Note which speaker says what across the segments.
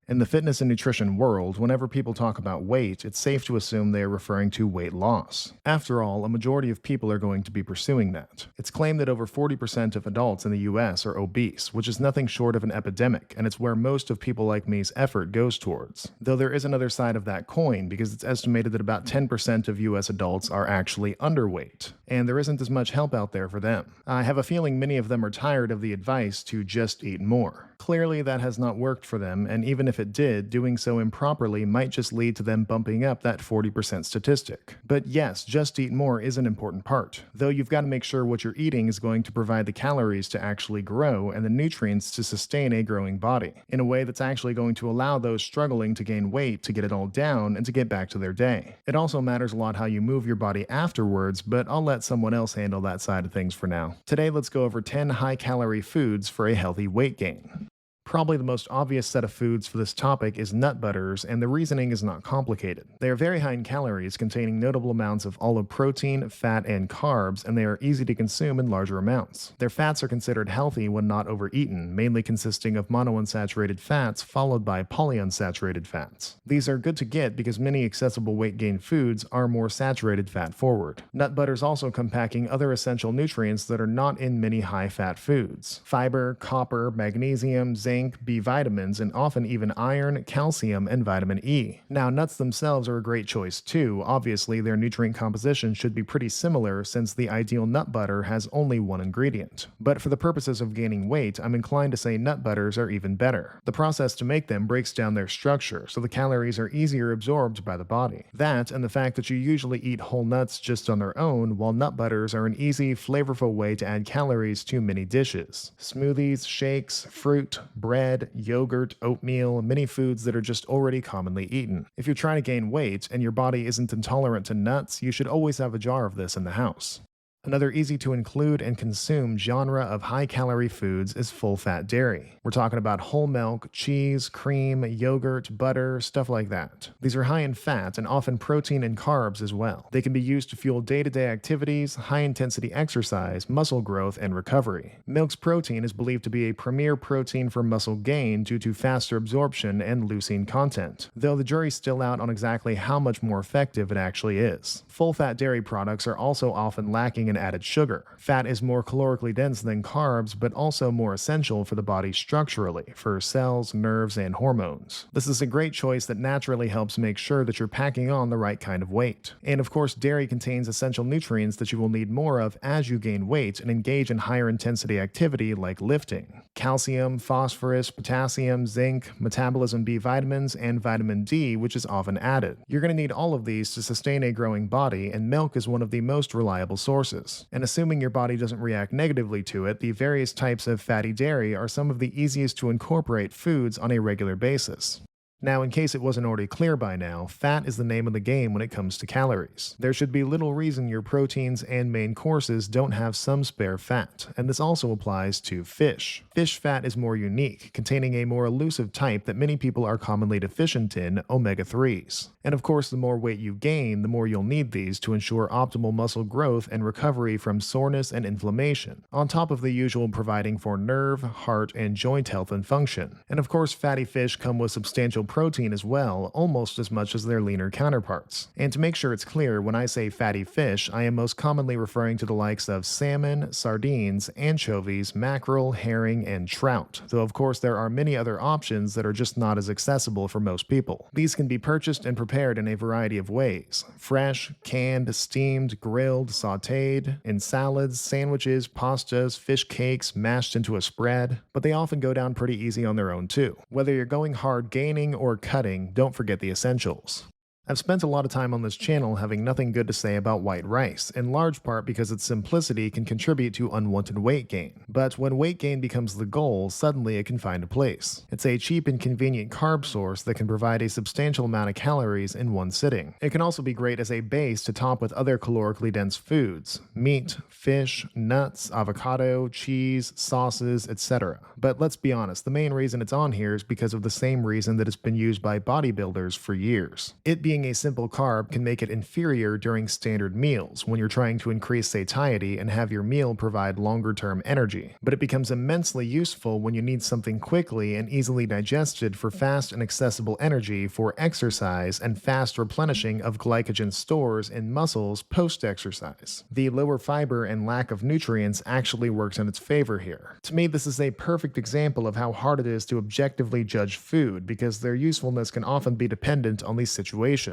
Speaker 1: In the fitness and nutrition world, whenever people talk about weight, it's safe to assume they are referring to weight loss. After all, a majority of people are going to be pursuing that. It's claimed that over 40% of adults in the US are obese, which is nothing short of an epidemic, and it's where most of people like me's effort goes towards. Though there is another side of that coin, because it's estimated that about 10% of US adults are actually underweight, and there isn't as much help out there for them. I have a feeling many of them are tired of the advice to just eat more. Clearly, that has not worked for them, and even if it did, doing so improperly might just lead to them bumping up that 40% statistic. But yes, just eat more is an important part, though you've got to make sure what you're eating is going to provide the calories to actually grow and the nutrients to sustain a growing body, in a way that's actually going to allow those struggling to gain weight to get it all down and to get back to their day. It also matters a lot how you move your body afterwards, but I'll let someone else handle that side of things for now. Today, let's go over 10 high-calorie foods for a healthy weight gain. Probably the most obvious set of foods for this topic is nut butters, and the reasoning is not complicated. They are very high in calories, containing notable amounts of olive protein, fat, and carbs, and they are easy to consume in larger amounts. Their fats are considered healthy when not overeaten, mainly consisting of monounsaturated fats followed by polyunsaturated fats. These are good to get because many accessible weight gain foods are more saturated fat forward. Nut butters also come packing other essential nutrients that are not in many high-fat foods: fiber, copper, magnesium, zinc, B vitamins, and often even iron, calcium, and vitamin E. Now, nuts themselves are a great choice too. Obviously, their nutrient composition should be pretty similar since the ideal nut butter has only one ingredient. But for the purposes of gaining weight, I'm inclined to say nut butters are even better. The process to make them breaks down their structure, so the calories are easier absorbed by the body. That, and the fact that you usually eat whole nuts just on their own, while nut butters are an easy, flavorful way to add calories to many dishes. Smoothies, shakes, fruit, bread, yogurt, oatmeal, many foods that are just already commonly eaten. If you're trying to gain weight and your body isn't intolerant to nuts, you should always have a jar of this in the house. Another easy to include and consume genre of high-calorie foods is full-fat dairy. We're talking about whole milk, cheese, cream, yogurt, butter, stuff like that. These are high in fat and often protein and carbs as well. They can be used to fuel day-to-day activities, high-intensity exercise, muscle growth, and recovery. Milk's protein is believed to be a premier protein for muscle gain due to faster absorption and leucine content, though the jury's still out on exactly how much more effective it actually is. Full-fat dairy products are also often lacking in added sugar. Fat is more calorically dense than carbs, but also more essential for the body structurally, for cells, nerves, and hormones. This is a great choice that naturally helps make sure that you're packing on the right kind of weight. And of course, dairy contains essential nutrients that you will need more of as you gain weight and engage in higher intensity activity like lifting. Calcium, phosphorus, potassium, zinc, metabolism B vitamins, and vitamin D, which is often added. You're going to need all of these to sustain a growing body, and milk is one of the most reliable sources. And assuming your body doesn't react negatively to it, the various types of fatty dairy are some of the easiest to incorporate foods on a regular basis. Now, in case it wasn't already clear by now, fat is the name of the game when it comes to calories. There should be little reason your proteins and main courses don't have some spare fat, and this also applies to fish. Fish fat is more unique, containing a more elusive type that many people are commonly deficient in, omega-3s. And of course, the more weight you gain, the more you'll need these to ensure optimal muscle growth and recovery from soreness and inflammation, on top of the usual providing for nerve, heart, and joint health and function. And of course, fatty fish come with substantial protein as well, almost as much as their leaner counterparts. And to make sure it's clear, when I say fatty fish, I am most commonly referring to the likes of salmon, sardines, anchovies, mackerel, herring, and trout, though of course there are many other options that are just not as accessible for most people. These can be purchased and prepared in a variety of ways: fresh, canned, steamed, grilled, sautéed, in salads, sandwiches, pastas, fish cakes, mashed into a spread, but they often go down pretty easy on their own too. Whether you're going hard gaining or cutting, don't forget the essentials. I've spent a lot of time on this channel having nothing good to say about white rice, in large part because its simplicity can contribute to unwanted weight gain. But when weight gain becomes the goal, suddenly it can find a place. It's a cheap and convenient carb source that can provide a substantial amount of calories in one sitting. It can also be great as a base to top with other calorically dense foods: meat, fish, nuts, avocado, cheese, sauces, etc. But let's be honest, the main reason it's on here is because of the same reason that it's been used by bodybuilders for years: it being being a simple carb can make it inferior during standard meals when you're trying to increase satiety and have your meal provide longer-term energy. But it becomes immensely useful when you need something quickly and easily digested for fast and accessible energy for exercise and fast replenishing of glycogen stores in muscles post-exercise. The lower fiber and lack of nutrients actually works in its favor here. To me, this is a perfect example of how hard it is to objectively judge food because their usefulness can often be dependent on the situation.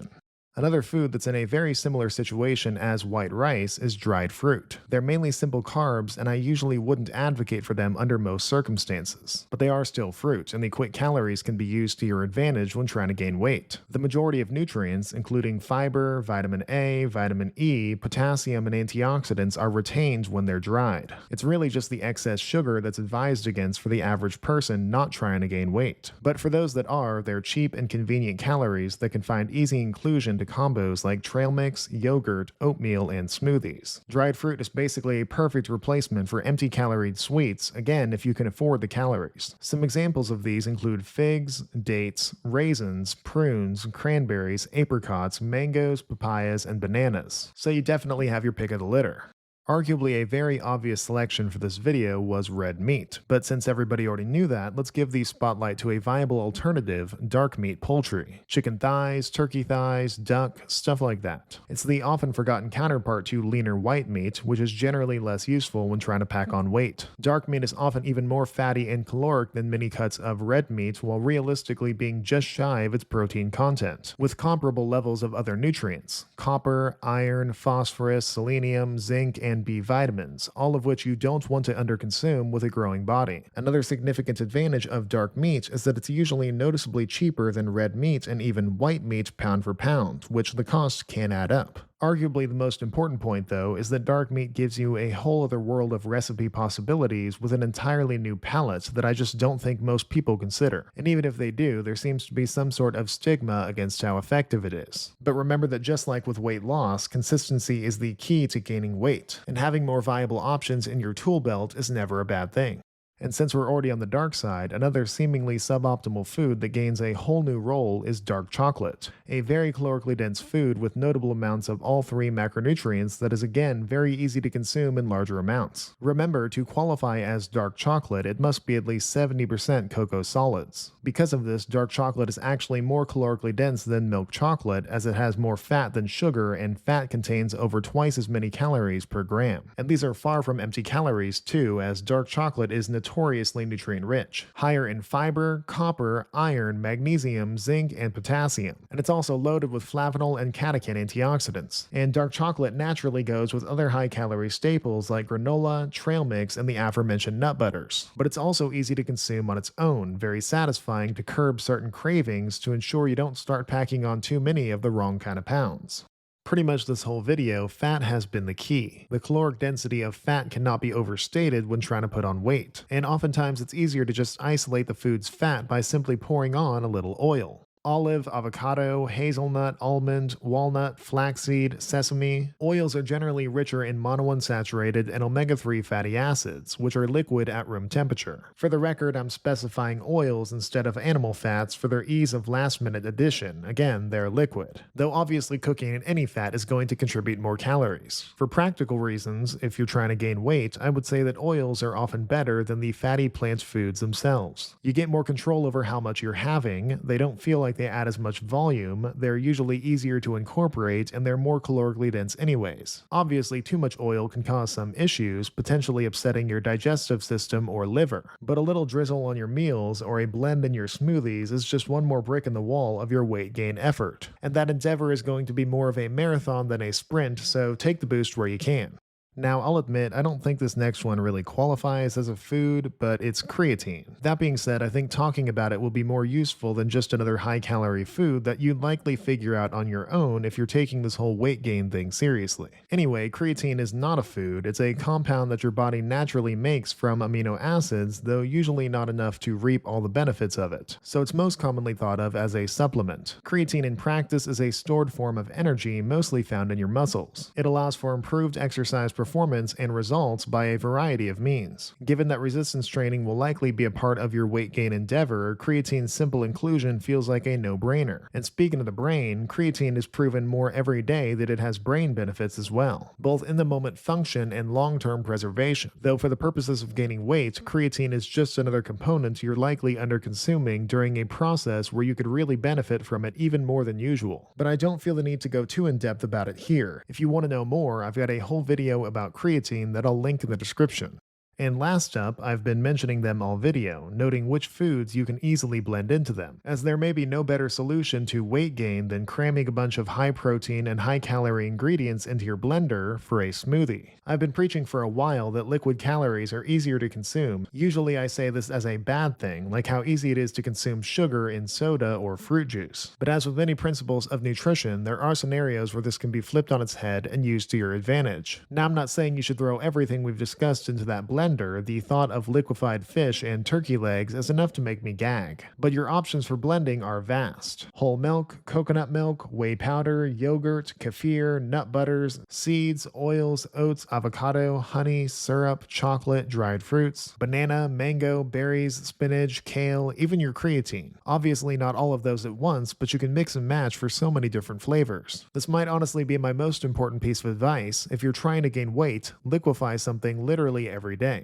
Speaker 1: Another food that's in a very similar situation as white rice is dried fruit. They're mainly simple carbs, and I usually wouldn't advocate for them under most circumstances. But they are still fruit, and the quick calories can be used to your advantage when trying to gain weight. The majority of nutrients, including fiber, vitamin A, vitamin E, potassium, and antioxidants, are retained when they're dried. It's really just the excess sugar that's advised against for the average person not trying to gain weight. But for those that are, they're cheap and convenient calories that can find easy inclusion to combos like trail mix, yogurt, oatmeal, and smoothies. Dried fruit is basically a perfect replacement for empty-caloried sweets, again if you can afford the calories. Some examples of these include figs, dates, raisins, prunes, cranberries, apricots, mangoes, papayas, and bananas. So you definitely have your pick of the litter. Arguably a very obvious selection for this video was red meat, but since everybody already knew that, let's give the spotlight to a viable alternative, dark meat poultry. Chicken thighs, turkey thighs, duck, stuff like that. It's the often forgotten counterpart to leaner white meat, which is generally less useful when trying to pack on weight. Dark meat is often even more fatty and caloric than many cuts of red meat, while realistically being just shy of its protein content, with comparable levels of other nutrients: copper, iron, phosphorus, selenium, zinc, and B vitamins, all of which you don't want to underconsume with a growing body. Another significant advantage of dark meat is that it's usually noticeably cheaper than red meat and even white meat pound for pound, which the cost can add up. Arguably the most important point, though, is that dark meat gives you a whole other world of recipe possibilities with an entirely new palette that I just don't think most people consider. And even if they do, there seems to be some sort of stigma against how effective it is. But remember that just like with weight loss, consistency is the key to gaining weight, and having more viable options in your tool belt is never a bad thing. And since we're already on the dark side, another seemingly suboptimal food that gains a whole new role is dark chocolate, a very calorically dense food with notable amounts of all three macronutrients that is again very easy to consume in larger amounts. Remember, to qualify as dark chocolate, it must be at least 70% cocoa solids. Because of this, dark chocolate is actually more calorically dense than milk chocolate, as it has more fat than sugar, and fat contains over twice as many calories per gram. And these are far from empty calories too, as dark chocolate is notoriously nutrient-rich, higher in fiber, copper, iron, magnesium, zinc, and potassium. And it's also loaded with flavanol and catechin antioxidants. And dark chocolate naturally goes with other high-calorie staples like granola, trail mix, and the aforementioned nut butters. But it's also easy to consume on its own, very satisfying to curb certain cravings to ensure you don't start packing on too many of the wrong kind of pounds. Pretty much this whole video, fat has been the key. The caloric density of fat cannot be overstated when trying to put on weight, and oftentimes it's easier to just isolate the food's fat by simply pouring on a little oil. Olive, avocado, hazelnut, almond, walnut, flaxseed, sesame. Oils are generally richer in monounsaturated and omega-3 fatty acids, which are liquid at room temperature. For the record, I'm specifying oils instead of animal fats for their ease of last-minute addition. Again, they're liquid. Though obviously cooking in any fat is going to contribute more calories. For practical reasons, if you're trying to gain weight, I would say that oils are often better than the fatty plant foods themselves. You get more control over how much you're having, they don't feel like they add as much volume, they're usually easier to incorporate, and they're more calorically dense anyways. Obviously, too much oil can cause some issues, potentially upsetting your digestive system or liver. But a little drizzle on your meals or a blend in your smoothies is just one more brick in the wall of your weight gain effort. And that endeavor is going to be more of a marathon than a sprint, so take the boost where you can. Now, I'll admit, I don't think this next one really qualifies as a food, but it's creatine. That being said, I think talking about it will be more useful than just another high-calorie food that you'd likely figure out on your own if you're taking this whole weight gain thing seriously. Anyway, creatine is not a food, it's a compound that your body naturally makes from amino acids, though usually not enough to reap all the benefits of it. So it's most commonly thought of as a supplement. Creatine in practice is a stored form of energy mostly found in your muscles. It allows for improved exercise performance performance and results by a variety of means. Given that resistance training will likely be a part of your weight gain endeavor, creatine's simple inclusion feels like a no-brainer. And speaking of the brain, creatine is proven more every day that it has brain benefits as well, both in the moment function and long-term preservation. Though for the purposes of gaining weight, creatine is just another component you're likely under-consuming during a process where you could really benefit from it even more than usual. But I don't feel the need to go too in-depth about it here. If you want to know more, I've got a whole video about creatine that I'll link in the description. And last up, I've been mentioning them all video, noting which foods you can easily blend into them, as there may be no better solution to weight gain than cramming a bunch of high protein and high calorie ingredients into your blender for a smoothie. I've been preaching for a while that liquid calories are easier to consume. Usually I say this as a bad thing, like how easy it is to consume sugar in soda or fruit juice. But as with many principles of nutrition, there are scenarios where this can be flipped on its head and used to your advantage. Now, I'm not saying you should throw everything we've discussed into that blender. The thought of liquefied fish and turkey legs is enough to make me gag. But your options for blending are vast. Whole milk, coconut milk, whey powder, yogurt, kefir, nut butters, seeds, oils, oats, avocado, honey, syrup, chocolate, dried fruits, banana, mango, berries, spinach, kale, even your creatine. Obviously not all of those at once, but you can mix and match for so many different flavors. This might honestly be my most important piece of advice. If you're trying to gain weight, liquefy something literally every day.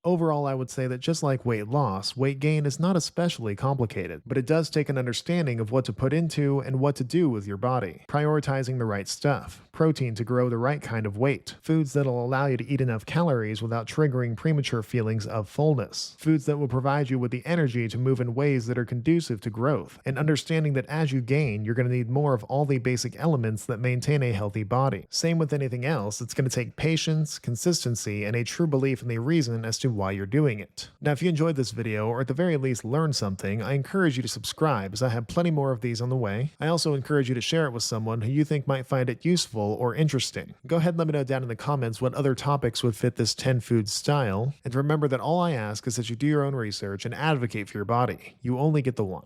Speaker 1: Overall, I would say that just like weight loss, weight gain is not especially complicated, but it does take an understanding of what to put into and what to do with your body. Prioritizing the right stuff, protein to grow the right kind of weight, foods that'll allow you to eat enough calories without triggering premature feelings of fullness, foods that will provide you with the energy to move in ways that are conducive to growth, and understanding that as you gain, you're going to need more of all the basic elements that maintain a healthy body. Same with anything else, it's going to take patience, consistency, and a true belief in the reason as to why you're doing it. Now, if you enjoyed this video, or at the very least learned something, I encourage you to subscribe, as I have plenty more of these on the way. I also encourage you to share it with someone who you think might find it useful or interesting. Go ahead and let me know down in the comments what other topics would fit this 10 food style, and remember that all I ask is that you do your own research and advocate for your body. You only get the one.